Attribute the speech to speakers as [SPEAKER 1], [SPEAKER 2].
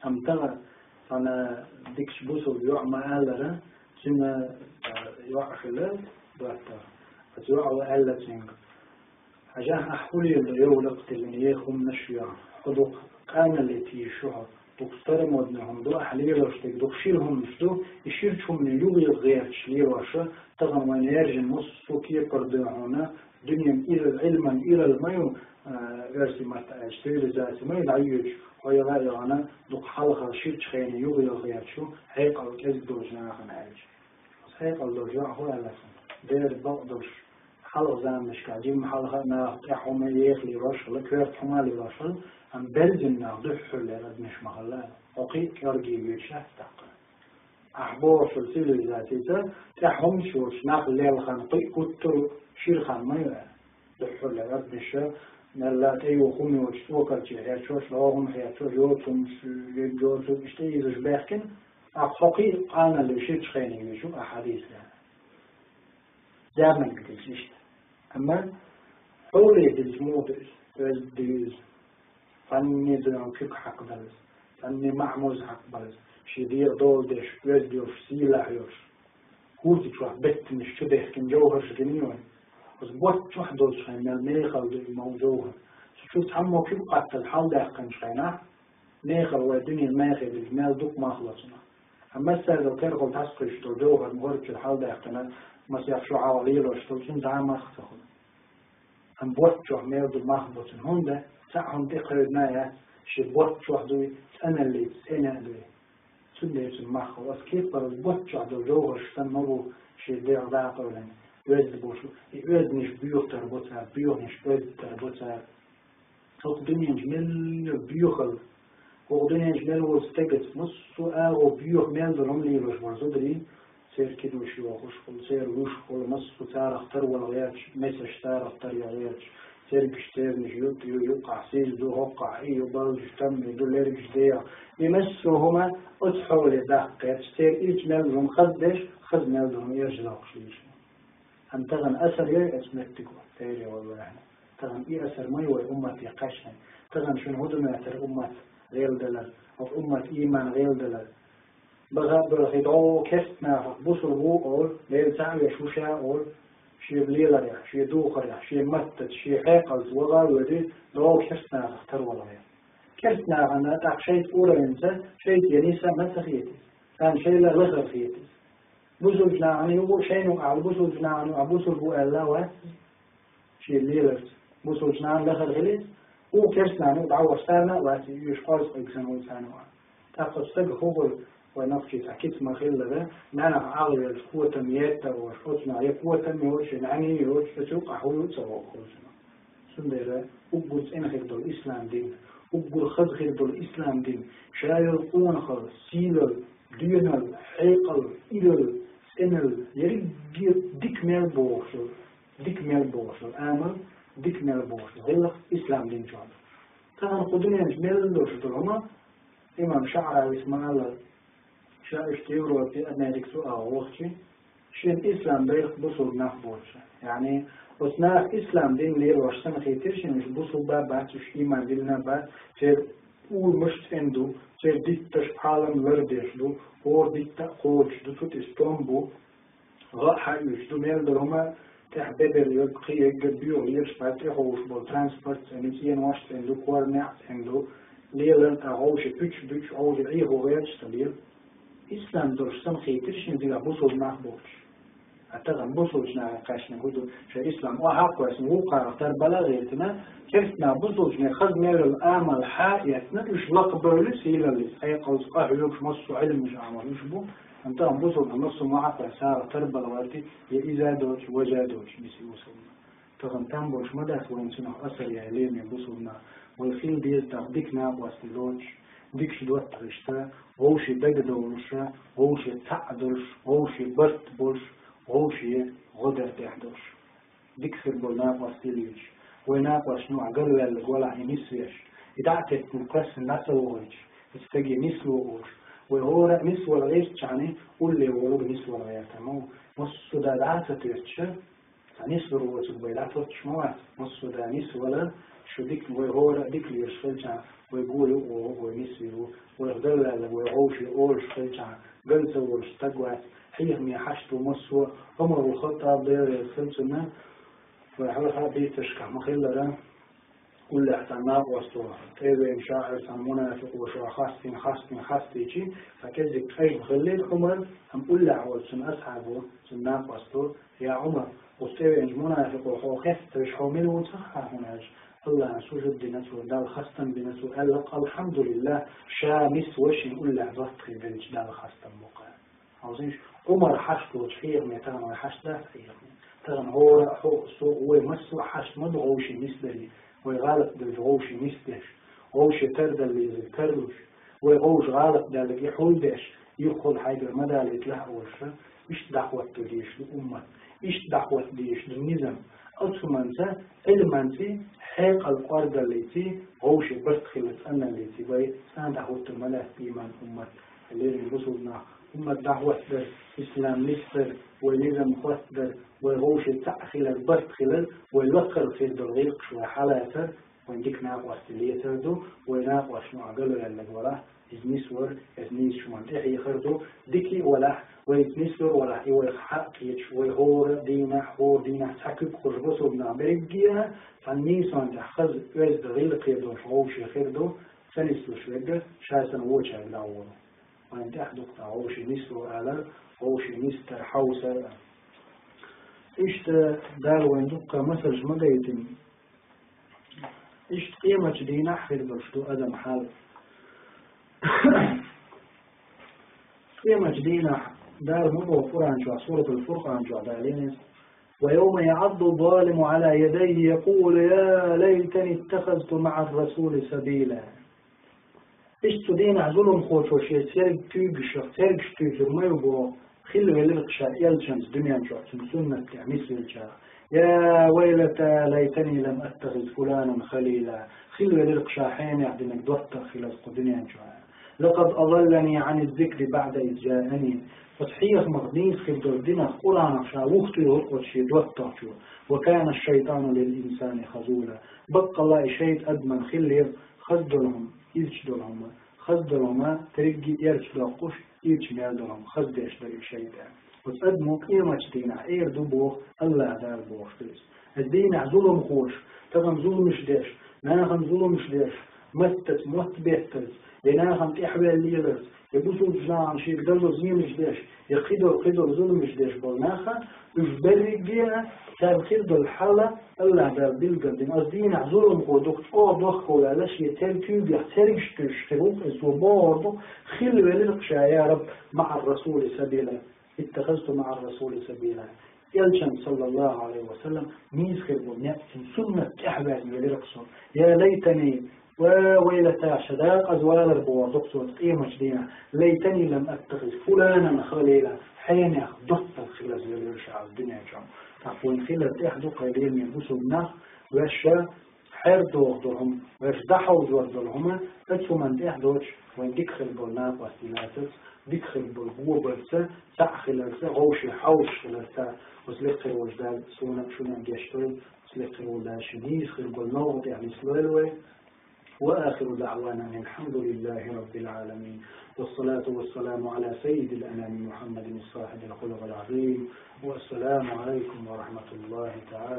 [SPEAKER 1] أم ترى أنا ديكش بوصل يوع ما ألره سنة يوع خلال دوتر يوع وألا سنج أجاه أحولي اللي يولق تلني يخم نشيا خدوق كان اللي تيشوها تكسر مودنهم دو أحليل وشتك دو شيلهم نشدو يشيرشهم من يوغي غير شليل وشا تغم وين يرجن مصو كي قردوهونا دنيا إلى علما إلى المايو ارسي مات اشتري ذاتي ما يدعيش ويا غير أنا دو حلقة شيرش خيني يوغي غير شو هيك أو كذا دوجنا خن عايش بس هيك أو دوجنا هو لسه دير بقدرش حلقة زمان مش قاعدين حلقة ما تحوم يخلي رشل كيف حمالي رشل أم بلزم ناخدح اللي مش محلها وقيت يرجي بيشة تقل أحبور شو السيل ذاتي تحوم شو شناق الليل خنقي كتر شير خان ما يلا دح اللي مش نلا تيو خمي وشوكر تيجي شوش لهم هي شو يوتهم يجوزوا يشتري يزبخن أحقي أنا اللي شيء خيني يشوف أحاديث دائما بتجيش أما حولي بالجمود ديز فني دون كيك حق بلز فني معموز حق بلز شدير دول دش وزديوش سيلاحيوش هوزي شو بيت مش شبه كن جوهر شكنيون بس بوت شو حدول شخين الميخل دي موجوها شو تحمو كيف قتل حال داقن شخينه ميخل ودنيا الميخل الجمال دوك ما خلصنا أما السادة كيرقل تسقش دو جوهر مغرق الحال داقنا ما سيحشو عواليل وشتوكين دعا ما اختخل أم بوت شو ميل دو مخبطن هوندا ساعهم تقرد مايا شي بوت شو دوي أنا اللي سنة دوي سنة يسن مخو بس كيف برز بوت شو دو جوهر شتن مرو شي دير داقر ولن يوزد بوشو يوزد نش بيوخ تربوتها بيوخ نش بيوخ تربوتها فوق دنيا جميل بيوخل فوق دنيا جميل وستقت نصو آغو بيوخ ميل دلهم لي باش برزودري سير كده وشي وخشخل سير وشخل نصو تار اختار ولا غيرش مسش تار اختار يا غيرش سير كشتير نجيوت يوقع سيز دو هقع ايو بارج تم دو ليرجش ديا يمسو هما ادحوا لداق سير ايج ميلهم خدش خد ميلهم يرجلاق شليش هم تغن أثر يا اسمتكو تيري والله تغن إيه أثر ما يوي أمتي قشن تغن شنو هدو ما يتر أمت غير دلال أو أمت إيمان غير دلال بغاب الخدعو كستنا بوصل هو أول ليل تعوي شوشا أول شي بليلة يا شي دوخر يا شي متت شي حيقل وغال ودي لو كستنا اختر والله كستنا أنا تاع شيء أولى إنسان شيء ينيسا ما تخيتي كان شيء لا غير خيتي بوصل جناعني هو شيء وعلى بوصل جناعني وبوصل هو الله شيء ليلة بوصل جناعني لا غير غليت وكستنا ودعوة سنة واتي يشقاس إكسانو سنة تاخذ سق هو ونفسي تحكيت ما خير لذا نانا عاغل القوة ميتا وشوتنا هي قوة ميوش يعني يوش تسوق حول سواء خلصنا سندرة أقول إن خير دول الإسلام دين أقول خذ خير دول الإسلام دين شايل قوة خل سيل دينال حيقل إلى سنل يريد ديك ميل بوصل آمل ديك ميل بوصل غير إسلام دين جال كان قدرين جميل دوش دلهما إمام شعر اسمه الله شايف تيورو في أمريكا أو وقتي شين إسلام بيرق بصل نخبوش يعني وسنا إسلام دين لير وشتن خيترشين مش بصل بابات وش إيمان ديننا بات تير أول مشت عنده تير ديت تشحالم وردش دو اور ديت تقولش دو توت إسطنبول غا حيوش دو ميل درهما تحبيبر يبقي يجبيو ليرش باتيخوش بو ترانسبورت سنتين واشت عنده كورنعت عنده ليلن تغوش بيتش عوش عيهو غيرش تليل إسلام درستم خيترش ندير بوصل نخبوش أتغن بوصل جنا قاش نقولوا شو إسلام أحق واسم وقع اختار بلاغيتنا كيفنا بوصل جنا خد ميل الآمل حائيتنا إيش لقبل سيلا اللي سيق وسقاه يوش مصو علم مش عمل إيش بو أنت هم بوصل نص معك سار تربل وارتي يإذا دوش وجا دوش بيسي وصلنا تغن تنبوش مدى ورنسنا أثر يا لين بوصلنا والخيل بيز تغديكنا واستلوش ديكش دوت رشتا غوشي دقدولشا غوشي تعدلش غوشي برت بولش غوشي غدر تحدوش ديكسر بولناق واستيليش ويناق واشنو عقل لك ولا ينسويش إدعتك مقص الناس وغيش استجي نسو وغوش وهو نسو الغيش يعني قول لي ولو نسو الغير تمام نصو دا دعاسة تيرتشا نسو روتك بيلات وتشموات نصو دا نسو ولا شو ديك وهو ديك اللي يشفلش ويقولوا وهو نسيو ويغدل لك ويغوش يقولش خيجع قلت ورستقوى حيه ميحشت ومسوى عمر الخطاب دير السلسلة ويحلقها بيتشكع مخلة كل احتمال وصوره تيبين شاعر منافق وشو خاصتي فكذلك أي مخلين عمر هم قل عوال سن أصحابه سن ناقصته يا عمر وتيبين منافق وحو خفت وشو منه صحة هناك الله سوجد بنسو دال خاصة بنسو قال الحمد لله شامس وشي قل عضوات خيبينش دال خاصة مقال عاوزينش عمر حشته وشخير ميتان وحشته خير تغن هو سوء ومسو حشت مدغوشي مثلي ويغالط بالغوش مستش غوش ترد اللي يذكرلوش وغوش غالط ده اللي يحولدش يدخل حاجة مدى اللي يتلهوش إيش دعوة ديش الأمة إيش دعوة ديش النظام أصلا المنسي حق القرد اللي تي غوش بستخلت أنا اللي تي باي سان دعوة الملاك بيمان أمة اللي رسولنا أمة دعوة در إسلام مصر ولازم خاصدر وغوش تأخيل بستخلل والوقر في الدرغيق شو حالاته ونديك ناقوش تليته دو وناقوش معقله اللي وراه إزنيسور إزنيس شو منتحي خردو ديكي ولا وإزنيسور ولا هو حق يشوي هور دينا سكب خربصو بنابرجيها فالنيسان تحخز ويز دغيق يدو غوش خردو فنسلو شوية شاسن وجه بلاوه وأنت أحدق تعوش نسلو على غوش نستر حوسة إيش دار ويندق مسج مديتم إيش قيمة دينا حفر برشتو أدم حال قيمة دينا دار مدو فران شو سورة الفرقان شو دالينس ويوم يعض الظالم على يديه يقول يا ليتني اتخذت مع الرسول سبيلا إيش تدينا ظلم خوش وشي سيرك تيجي ما يبغى خلوا يلقش يلجنس دنيا شو سنة مثل الجاه يا ويلتى ليتني لم أتخذ فلانا خليلا خلوا يلقش حين يعدنك دوتر خلال الدنيا شو لقد أضلني عن الذكر بعد إذ جاءني فصحيح مغنيس خلدو الدين قرآن شاوختي وشي دوتر شو وكان الشيطان للإنسان خذولا بقى الله شيء أدمن خلير خذلهم يرشدهم خذلهم ترجي يرشدوش يرشدهم خذش در شيء وتقدموا قيمة دينا إير دبوخ الله دار بوختيس الدين ظلم خوش تغم ظلم شديش ناخم ظلم شديش متت بيتز لناخم تحوال ليلس يبوسوا جان شيء قدروا زميم شديش يقيدوا ظلم شديش بالناخا يجبرك بيها تبخير الحالة الله دار بالقدم الدين ظلم خودك دوخ ولا لاش يتركوا بيحترق تشتروك اسوبارdo خلوا للقشا يا رب مع الرسول سبيلا اتخذت مع الرسول سبيلا يلجن صلى الله عليه وسلم ميز خربوا نأتي سنة أحباب يلرقصوا يا ليتني ويلتا شداق أزوال البوار دكتور قيمة دينا ليتني لم أتخذ فلانا خليلا حين يخدط الخلاص يلرشع الدنيا جام تقول خلال إحدو قيلين يبوسوا النخ وشا حير دوغدهم ويشدحوا دوغدهم اتسو من إحدوش وين ديكخل بالناق واستيلاتس ديكخل بالقوة برسا تأخل السا غوشي حوش خلالسا وسلقر وجدال سونا شونا جاشتول سلقر ولا شديد خل بالنوض يعني سلويلوي وآخر دعوانا الحمد لله رب العالمين والصلاة والسلام على سيد الأنام محمد الصاحب الخلق العظيم والسلام عليكم ورحمة الله تعالى